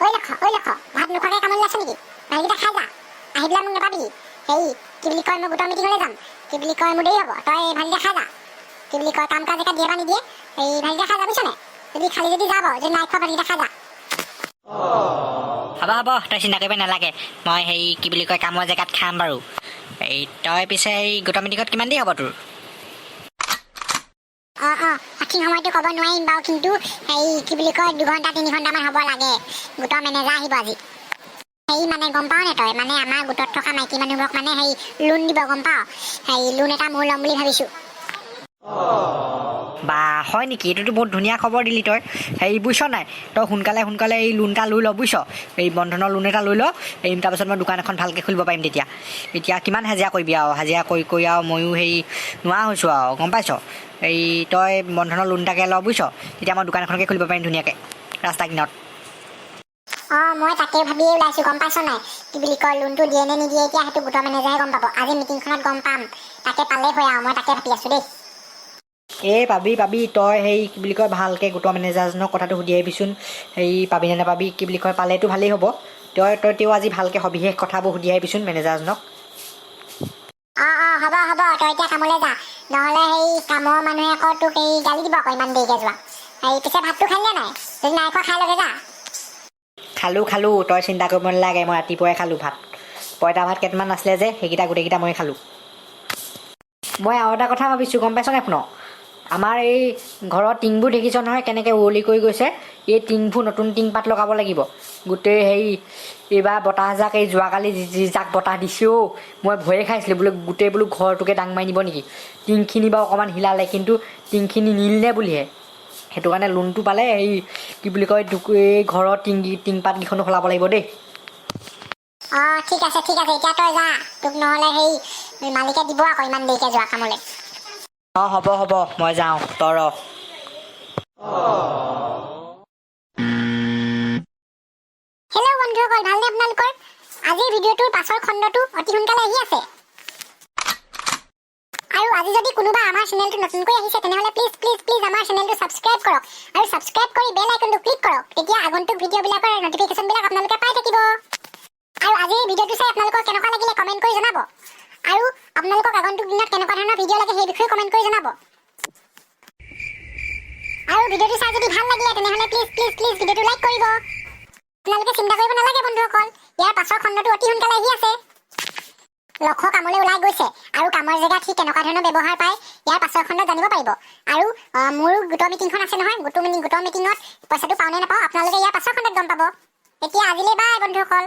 ভাত নোখোৱাকৈ কামলৈ আছ নেকি? ভাতকেইটা খাই যা। আহি পেলাই মোক নাপাবি। হেৰি কি বুলি কয়, মই গোটৰ মিটিঙলৈ যাম। কি বুলি কয়, মোৰ দেৰি হ'ব। তই ভাতকেইটা খাই যা। কি বুলি কয়, কাম কাজ একা দিয়ে বা নিদিয়ে, এই ভাতকেইটা খাই যা, বুজিছ নাই? যদি যাব যদি নাই খোৱা ভাতকেইটা খাই যা। হ'ব তই চিন্তা কৰিব নালাগে, মই হেৰি কি বুলি কয় কামৰ জেগাত খাম বাৰু। এই তই পিছে এই গোটৰ মিটিঙত কিমান দেৰি হ'ব তোৰ? সঠিক সময়টো ক'ব নোৱাৰিম বাৰু, কিন্তু হেৰি কি বুলি কয় 2 ঘণ্টা 3 ঘণ্টামান হ'ব লাগে। গোটৰ মেনেজাৰ আহিব আজি। হেৰি মানে গম পাৱ নে তই, মানে আমাৰ গোটত থকা মাইকী মানুহবোৰক মানে হেৰি লোন দিব, গম পাৱ? হেৰি লোন এটা মোৰ ল'ম বুলি ভাবিছোঁ। বা হয় নেকি? এইটোতো বহুত ধুনীয়া খবৰ দিলি তই। হেৰি বুজিছ নাই, তই সোনকালে এই লোন এটা লৈ ল, বুজিছ? এই বন্ধনৰ লোন এটা লৈ ল। এই তাৰপাছত মই দোকান এখন ভালকৈ খুলিব পাৰিম তেতিয়া। এতিয়া কিমান হাজিৰা কৰিবি আৰু, হাজিৰা কৰি আৰু ময়ো হেৰি নোৱাৰা হৈছোঁ আৰু, গম পাইছ? এই তই বন্ধনৰ লোন এটাকে ল, বুজিছ? তেতিয়া মই দোকান এখনকে খুলিব পাৰিম ধুনীয়াকৈ ৰাস্তা কিনাৰত। মই তাকে ভাবিয়ে ওলাইছোঁ, গম পাইছ নাই? কি বুলি কয় লোনটো দিয়ে নে নিদিয়ে এতিয়া সেইটো গোটৰ মেনেজাৰে গম পাব। আজি মিটিংখনত গম পাম। তাকে পালেই হয় আৰু, মই তাকে ভাবি আছোঁ দেই। পাবি তই সেই কি বুলি কয় ভালকৈ গোটৰ মেনেজাৰজনক কথাটো সুধি আহিবিচোন। হেৰি পাবিনে নাপাবি, কি বুলি কয় পালেতো ভালেই হ'ব। তেওঁ আজি ভালকৈ সবিশেষ কথাবোৰ সুধি আহিবিচোন মেনেজাৰজনক। হ'ব তই এতিয়া কামলৈ যা, নহ'লে সেই কামৰ মানুহে আকৌ তোক এই গালি দিব আকৌ ইমান দেৰিকৈ যোৱা। হেৰি পিছে ভাতটো খালিনে নাই? যদি নাই খোৱা খাই লগে যা। খালোঁ তই চিন্তা কৰিব নালাগে, মই ৰাতিপুৱাই খালোঁ ভাত। পঁইতা ভাত কেইটামান আছিলে যে সেইকেইটা গোটেইকেইটা মই খালোঁ। মই আৰু এটা কথা ভাবিছোঁ, গম পাইছ নাই শুন? আমাৰ এই ঘৰৰ টিংবোৰ দেখিছ নহয় কেনেকৈ উৱলি কৰি গৈছে? এই টিংবোৰ নতুন টিং পাত লগাব লাগিব। গোটেই হেৰি এইবাৰ বতাহজাক এই যোৱাকালি যি জাক বতাহ দিছেও, মই ভয়ে খাইছিলোঁ বোলো গোটেই ঘৰটোকে দাং মাৰি নিব নেকি। টিংখিনি বাৰু অকণমান হিলালে, কিন্তু টিংখিনি নিলিনে বুলিহে। সেইটো কাৰণে লোনটো পালে এই কি বুলি কয় এই ঘৰৰ টিংপাতকেইখনো সলাব লাগিব দেই। ঠিক আছে এতিয়া তই যা, তোক নহ'লে সেই মালিকে দিব আকৌ ইমান দেৰিকৈ যোৱা কামলৈ। হ'ব মই যাওঁ, তই ৰ। হেল্ল' বন্ধুসকল, ভালনে আপোনালোকৰ? আজিৰ ভিডিঅ'টোৰ পাছৰ খণ্ডটো অতি সোনকালে আহি আছে। আৰু আজি যদি কোনোবা আমাৰ চেনেলটো নতুনকৈ আহিছে তেনেহ'লে প্লিজ আমাৰ চেনেলটো ছাবস্ক্ৰাইব কৰক, আৰু ছাবস্ক্ৰাইব কৰি বেল আইকনটো ক্লিক কৰক। তেতিয়া আগন্তুক ভিডিঅ'বিলাকৰ নটিফিকেশ্যনবিলাক আপোনালোকে পাই থাকিব। আৰু আজিৰ ভিডিঅ'টো চাই আপোনালোকৰ কেনেকুৱা লাগিলে কমেণ্ট কৰি জনাব। আৰু আপোনালোকক আগন্তুক দিনত কেনেকুৱা ধৰণৰ ভিডিঅ' লাগে সেই বিষয়ে কমেণ্ট কৰি জনাব। আৰু ভিডিঅ'টো চাই যদি ভাল লাগিলে তেনেহ'লে প্লিজ ভিডিঅ'টো লাইক কৰিব। আপোনালোকে চিন্তা কৰিব নালাগে বন্ধুসকল, ইয়াৰ পাছৰ খণ্ডটো অতি সোনকালে আহি আছে। লক্ষ্য কামলৈ ওলাই গৈছে আৰু কামৰ জেগাত সি কেনেকুৱা ধৰণৰ ব্যৱহাৰ পায় ইয়াৰ পাছৰ খণ্ডত জানিব পাৰিব। আৰু মোৰ গোটৰ মিটিংখন আছে নহয়, গোটৰ মিটিঙত পইচাটো পাওঁ নে নাপাওঁ আপোনালোকে ইয়াৰ পাছৰ খণ্ডত গম পাব। এতিয়া আজিলৈ বাই বন্ধুসকল।